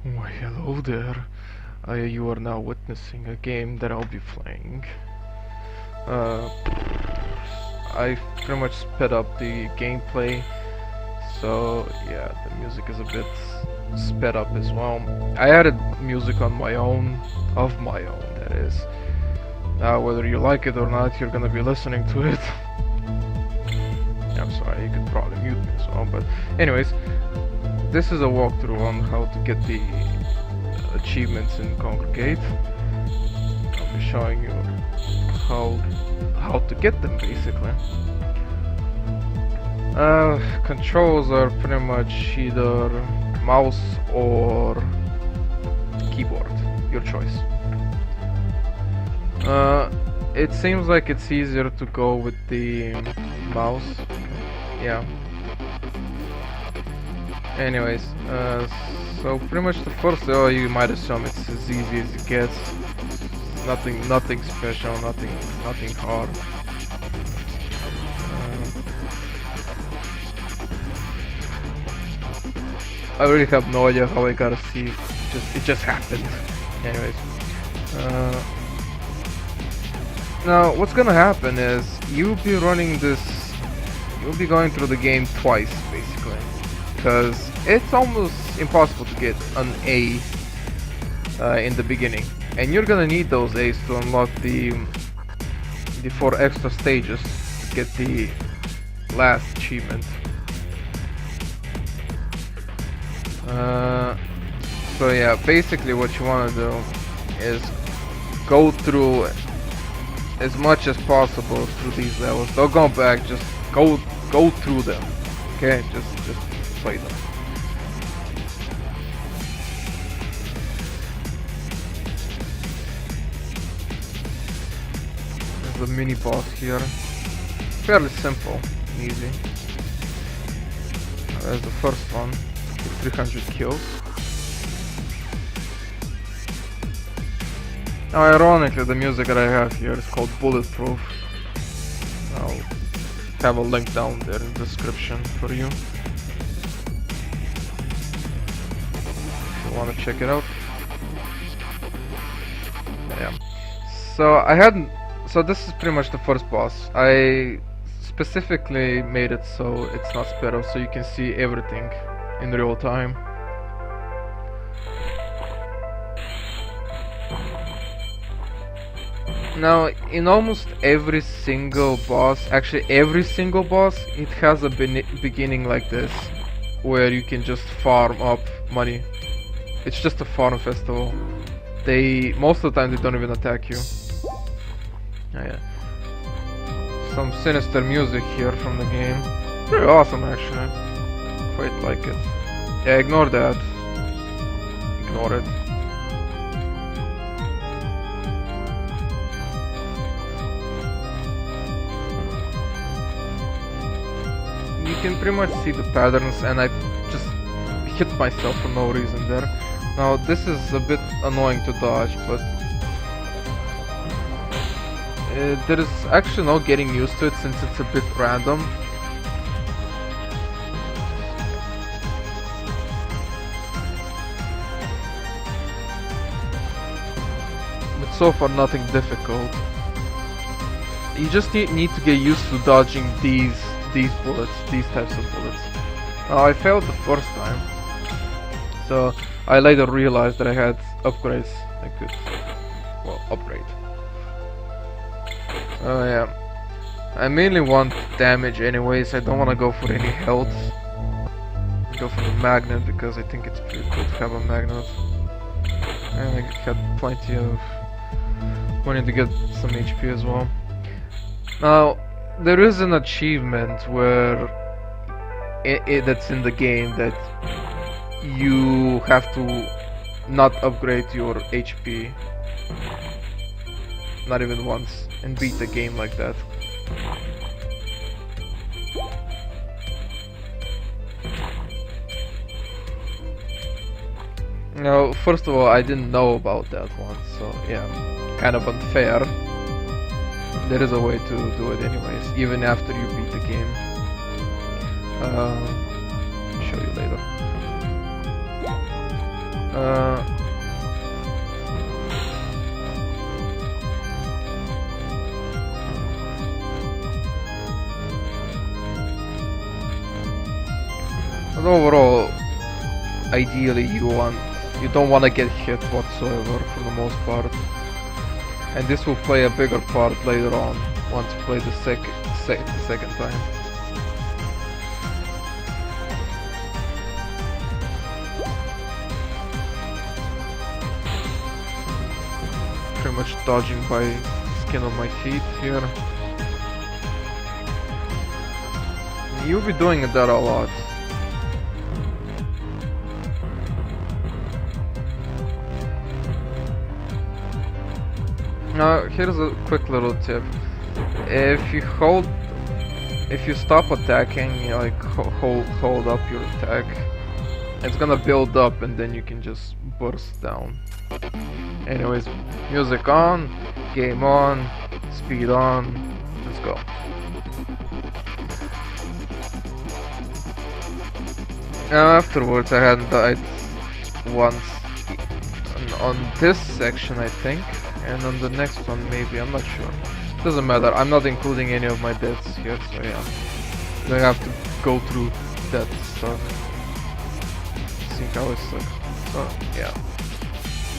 Why, hello there. You are now witnessing a game that I'll be playing. Uh, I pretty much sped up the gameplay, so yeah, the music is a bit sped up as well. I added music on my own, of my own, that is. Whether you like it or not, you're gonna be listening to it. I'm sorry, you could probably mute me as well, but anyways, this is a walkthrough on how to get the achievements in Kongregate. I'll be showing you how to get them basically. Controls are pretty much either mouse or keyboard, your choice. It seems like it's easier to go with the mouse. Yeah. Anyways, so pretty much the first, you might assume it's as easy as it gets. Nothing special, nothing hard. I really have no idea how I got a C. It just happened. Anyways, now what's gonna happen is you'll be going through the game twice basically, because it's almost impossible to get an A in the beginning, and you're gonna need those A's to unlock the 4 extra stages to get the last achievement. So yeah, basically what you want to do is go through as much as possible through these levels. Don't go back, just go through them. Okay, just play them. There's a mini boss here. Fairly simple, easy. There's the first one. 300 kills. Now, ironically, the music that I have here is called Bulletproof. I'll have a link down there in the description for you if you want to check it out. Yeah. So this is pretty much the first boss. I specifically made it so it's not sped up, so you can see everything in real time. Now, in almost every single boss, actually every single boss, it has a beginning like this, where you can just farm up money. It's just a farm festival. Most of the time they don't even attack you. Oh, yeah. Some sinister music here from the game. Pretty awesome actually. Quite like it. Yeah, ignore that. Ignore it. You can pretty much see the patterns, and I just hit myself for no reason there. Now this is a bit annoying to dodge, but there is actually no getting used to it since it's a bit random. But so far nothing difficult. You just need to get used to dodging these bullets, these types of bullets. I failed the first time, so I later realized that I had upgrades I could, well, upgrade. Oh yeah, I mainly want damage anyways. I don't want to go for any health. Go for the magnet because I think it's pretty cool to have a magnet. And I had plenty of money to get some HP as well. Now, there is an achievement where that's in the game that you have to not upgrade your HP, not even once, and beat the game like that. Now, first of all, I didn't know about that one, so yeah, kind of unfair. There is a way to do it anyways, even after you beat the game. I'll show you later. But overall, ideally you don't want to get hit whatsoever for the most part. And this will play a bigger part later on once you play the second time. Pretty much dodging by skin on my feet here. You'll be doing that a lot. Now, here's a quick little tip. If you stop attacking, you like hold up your attack, it's gonna build up and then you can just burst down. Anyways, music on, game on, speed on, let's go. Afterwards, I hadn't died once on this section, I think. And on the next one, maybe, I'm not sure. Doesn't matter, I'm not including any of my deaths here, so yeah. I have to go through that stuff. See how it sucks. So, yeah.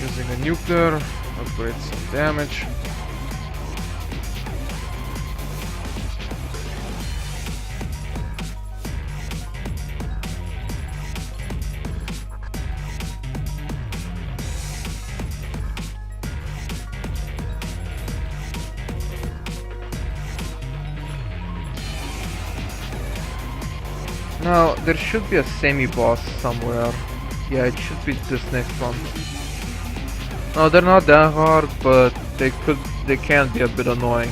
Using a nuclear, upgrade some damage. Now, there should be a semi-boss somewhere. Yeah, it should be this next one. No, they're not that hard, but they can be a bit annoying.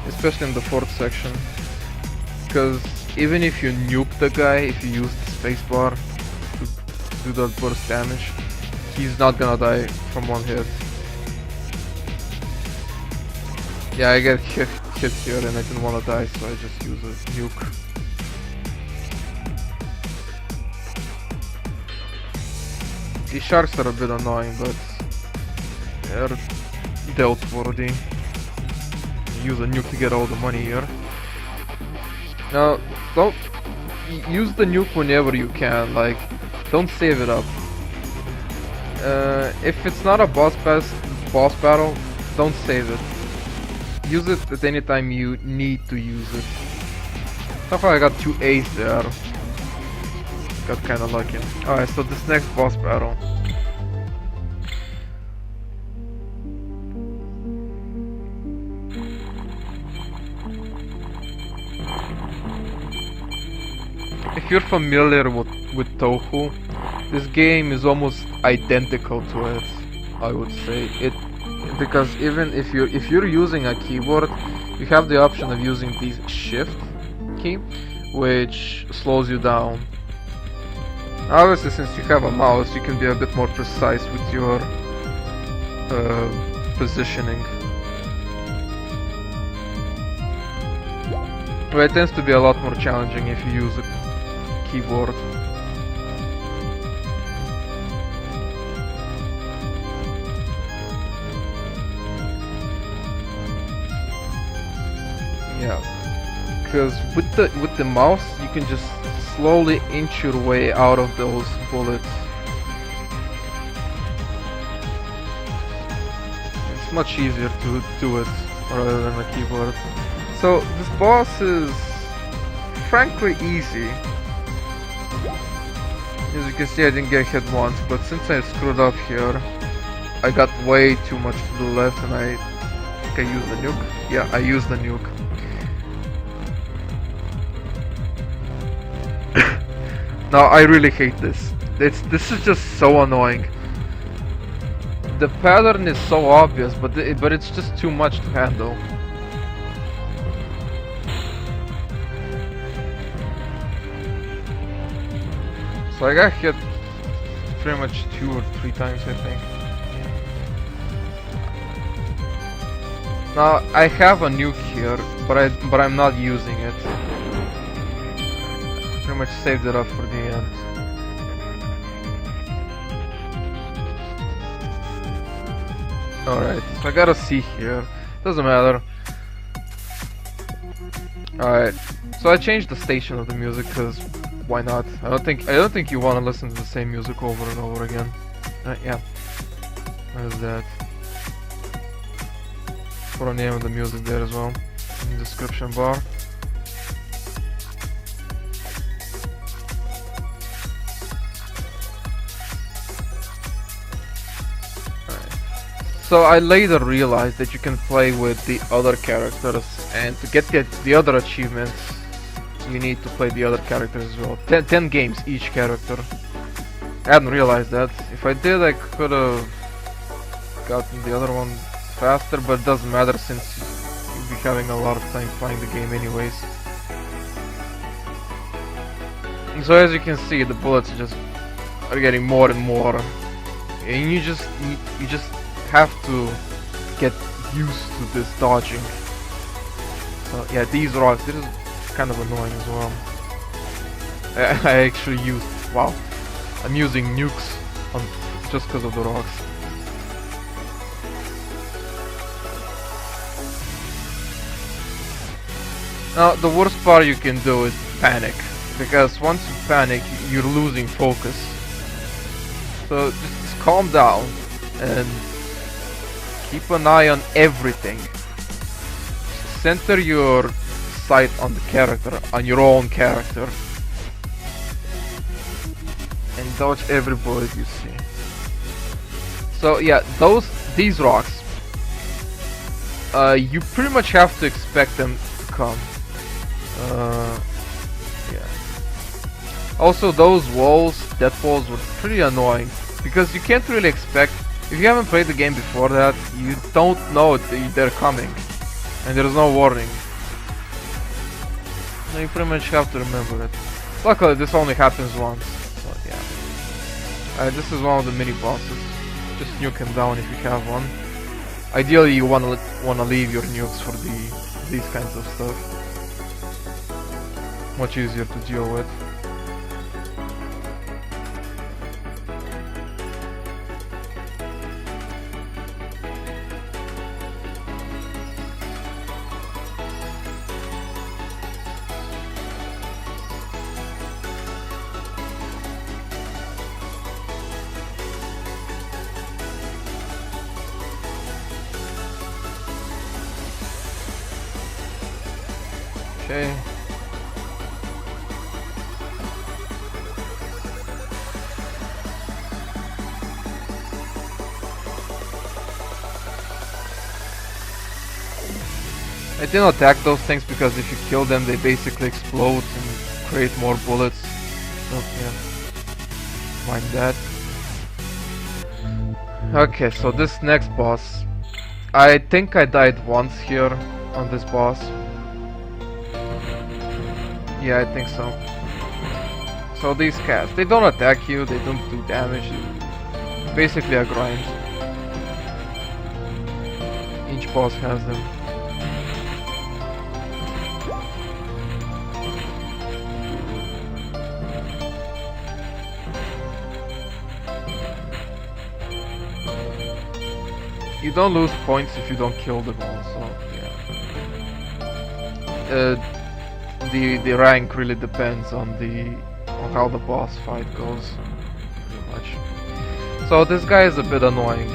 Especially in the fourth section. Because even if you nuke the guy, if you use the spacebar to do that burst damage, he's not gonna die from one hit. Yeah, I get hit here and I didn't wanna die, so I just use a nuke. These sharks are a bit annoying, but they're dealt worthy. Use a nuke to get all the money here. Now, don't use the nuke whenever you can. Like, don't save it up. If it's not a boss battle, don't save it. Use it at any time you need to use it. So far I got 2 A's there. Got kinda lucky. Alright, so this next boss battle. If you're familiar with Touhou, this game is almost identical to it, I would say. Because even if you're using a keyboard, you have the option of using the shift key, which slows you down. Obviously, since you have a mouse, you can be a bit more precise with your positioning. But it tends to be a lot more challenging if you use a keyboard. Yeah, because with the mouse, you can just slowly inch your way out of those bullets. It's much easier to do it rather than a keyboard. So this boss is frankly easy. As you can see, I didn't get hit once, but since I screwed up here, I got way too much to the left, and I think I used the nuke. Yeah, I used the nuke. Now I really hate this. This is just so annoying. The pattern is so obvious, but it's just too much to handle. So I got hit pretty much 2 or 3 times, I think. Now I have a nuke here, but I'm not using it. Pretty much saved it up for the end. Alright, so I gotta see here. Doesn't matter. Alright, so I changed the station of the music because why not? I don't think you want to listen to the same music over and over again. Yeah. What is that? Put a name of the music there as well in the description bar. So I later realized that you can play with the other characters, and to get the other achievements you need to play the other characters as well. 10 games each character. I hadn't realized that. If I did, I could have gotten the other one faster, but it doesn't matter since you'll be having a lot of time playing the game anyways. And so as you can see, the bullets are getting more and more, and you just have to get used to this dodging. So yeah, these rocks, this is kind of annoying as well. I actually used, wow, I'm using nukes just because of the rocks. Now the worst part you can do is panic, because once you panic you're losing focus. So just calm down and keep an eye on everything. Center your sight on the character, on your own character, and dodge every bullet you see. So yeah, these rocks, you pretty much have to expect them to come. Yeah. Also, those walls, death walls, were pretty annoying because you can't really expect. If you haven't played the game before that, you don't know they're coming, and there's no warning. You pretty much have to remember it. Luckily, this only happens once, so yeah. This is one of the mini bosses. Just nuke him down if you have one. Ideally, you wanna leave your nukes for these kinds of stuff. Much easier to deal with. Okay. I didn't attack those things because if you kill them they basically explode and create more bullets. So yeah, mind that. Okay, so this next boss, I think I died once here on this boss. Yeah, I think so. So these cats, they don't attack you, they don't do damage. Basically a grind. Each boss has them. You don't lose points if you don't kill them all, so yeah. The rank really depends on how the boss fight goes, pretty much. So this guy is a bit annoying.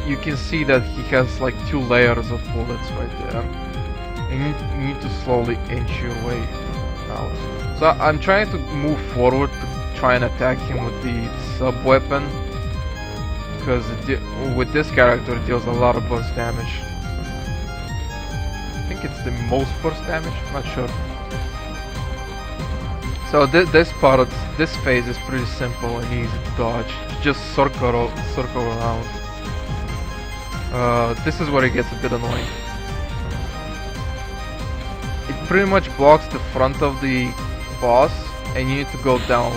You can see that he has like 2 layers of bullets right there. And you need to slowly inch your way out. So I'm trying to move forward to try and attack him with the sub-weapon, because with this character it deals a lot of burst damage. I think it's the most burst damage, I'm not sure. So this phase is pretty simple and easy to dodge. Just circle around. This is where it gets a bit annoying. It pretty much blocks the front of the boss and you need to go down.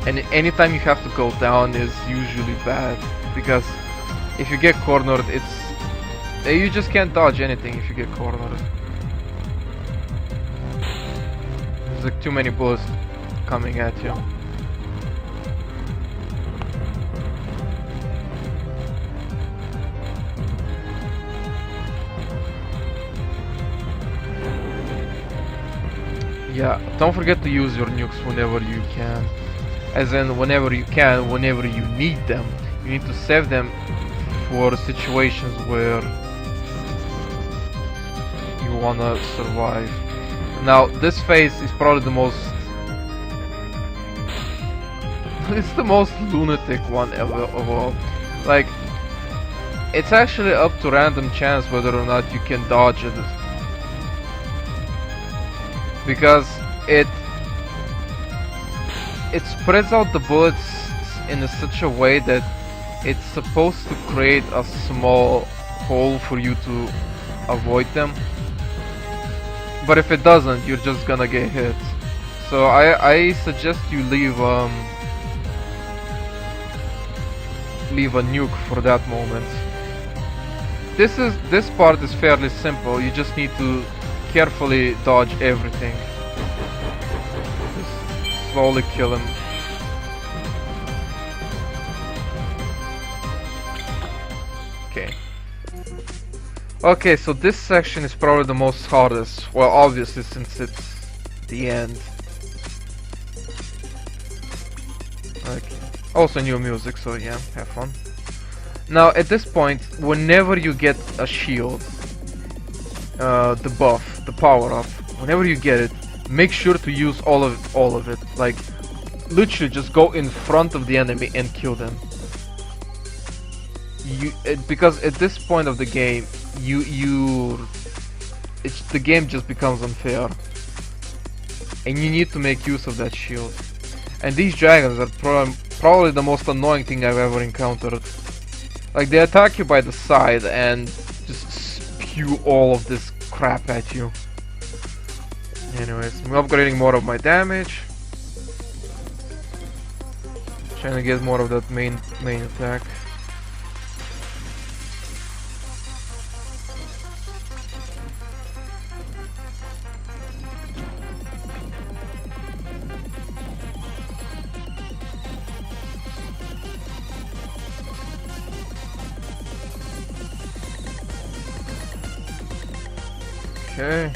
And anytime you have to go down is usually bad, because if you get cornered, you just can't dodge anything if you get cornered. There's like too many bullets coming at you. Yeah, don't forget to use your nukes whenever you can. As in, whenever you can, whenever you need them. You need to save them for situations where you wanna survive. Now, this phase is probably the most... it's the most lunatic one ever of all. Like, it's actually up to random chance whether or not you can dodge it. Because it spreads out the bullets in such a way that it's supposed to create a small hole for you to avoid them. But if it doesn't, you're just gonna get hit. So I suggest you leave a nuke for that moment. This part is fairly simple. You just need to carefully dodge everything. Just slowly kill him. Okay. Okay, so this section is probably the most hardest. Well, obviously, since it's the end. Okay. Also new music, so yeah, have fun. Now, at this point, whenever you get a shield, the buff, the power-up, whenever you get it, make sure to use all of it. Like, literally just go in front of the enemy and kill them. Because at this point of the game, the game just becomes unfair, and you need to make use of that shield. And these dragons are probably the most annoying thing I've ever encountered. Like, they attack you by the side and just spew all of this crap at you. Anyways, I'm upgrading more of my damage. Trying to get more of that main attack. Okay.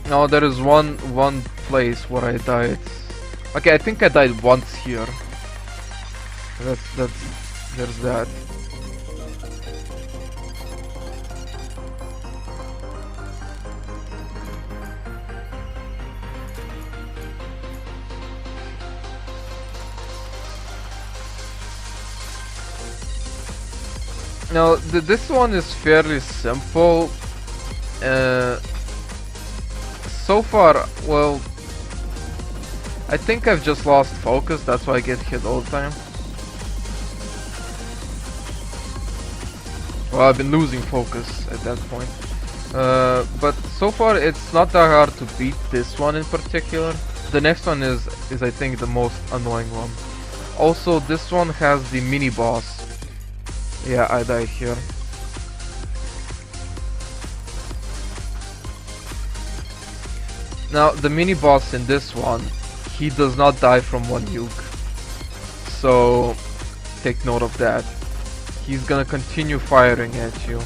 Now there is one place where I died. Okay, I think I died once here. There's that. Now, this one is fairly simple. So far, well, I think I've just lost focus, that's why I get hit all the time. Well, I've been losing focus at that point. But so far, it's not that hard to beat this one in particular. The next one is I think the most annoying one. Also, this one has the mini boss. Yeah, I died here. Now, the mini boss in this one, he does not die from one nuke. So, take note of that. He's gonna continue firing at you,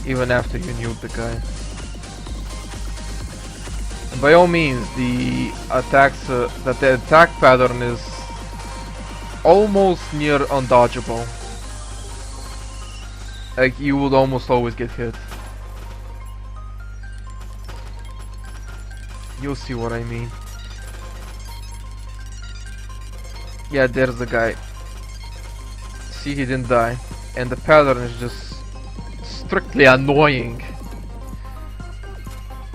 even after you nuke the guy. And by all means, the attack pattern is almost near undodgeable. Like, you would almost always get hit. You'll see what I mean. Yeah, there's the guy. See, he didn't die. And the pattern is just strictly annoying.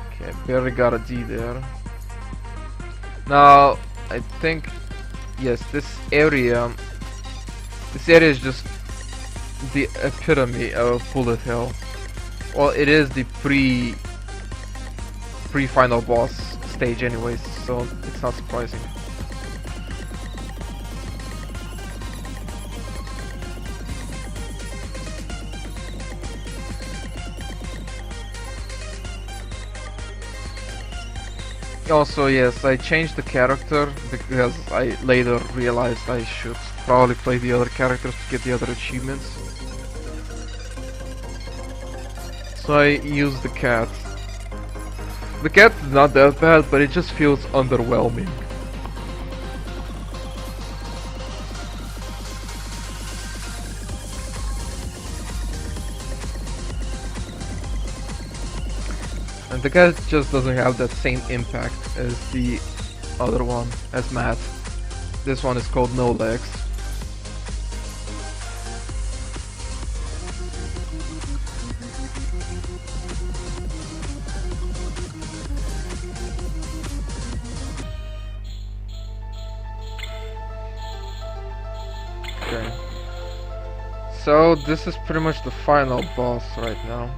Okay, barely got a D there. Now, I think, yes, this area is just the epitome of bullet hell. Well, it is the pre-final boss stage anyways, so it's not surprising. Also, yes, I changed the character because I later realized I should probably play the other characters to get the other achievements. So I used the cat. The cat is not that bad, but it just feels underwhelming. And the cat just doesn't have that same impact as the other one, as Matt. This one is called No Legs. Okay. So this is pretty much the final boss right now.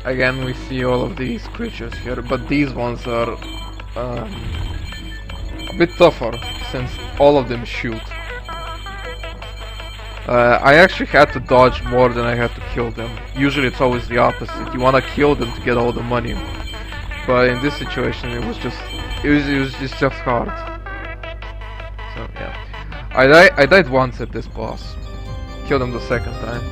Again, we see all of these creatures here, but these ones are a bit tougher since all of them shoot. I actually had to dodge more than I had to kill them. Usually it's always the opposite. You want to kill them to get all the money, but in this situation it was just hard. So yeah, I died once at this boss. Killed him the second time.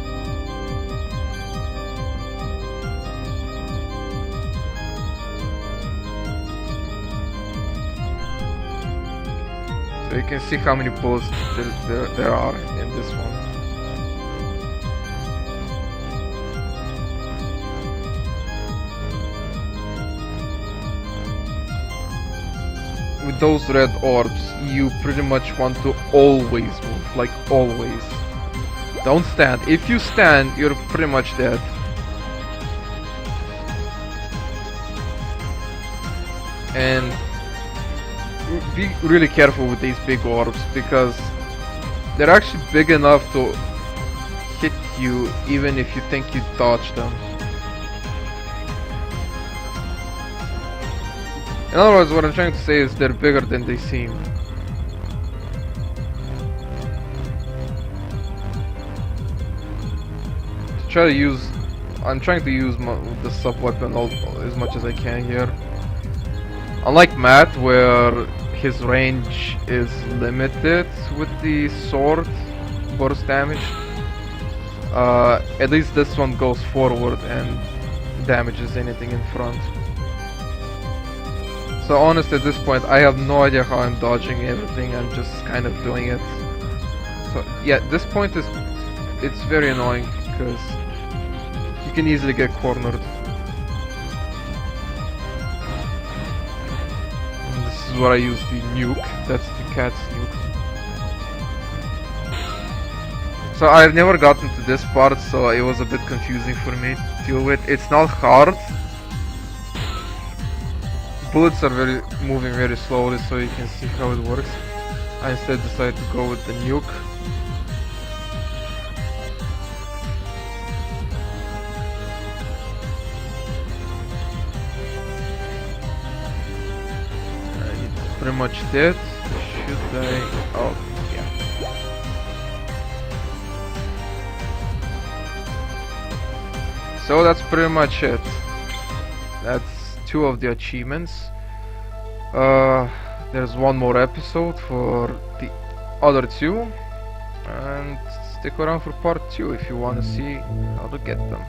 So you can see how many bullets there are in this one. With those red orbs, you pretty much want to always move, like always. Don't stand. If you stand, you're pretty much dead. And be really careful with these big orbs, because they're actually big enough to hit you even if you think you dodged them. In other words, what I'm trying to say is they're bigger than they seem. I'm trying to use the sub-weapon as much as I can here. Unlike Matt, where his range is limited with the sword burst damage, at least this one goes forward and damages anything in front. So honestly, at this point, I have no idea how I'm dodging everything. I'm just kind of doing it. So yeah, this point it's very annoying because you can easily get cornered. This is where I use the nuke. That's the cat's nuke. So I've never gotten to this part, so it was a bit confusing for me to deal with. It's not hard. Bullets are moving very slowly, so you can see how it works. I instead decided to go with the nuke. It's pretty much dead. Should I? Oh, yeah. So that's pretty much it. That's 2 of the achievements. There's one more episode for the other 2, and stick around for part 2 if you want to see how to get them.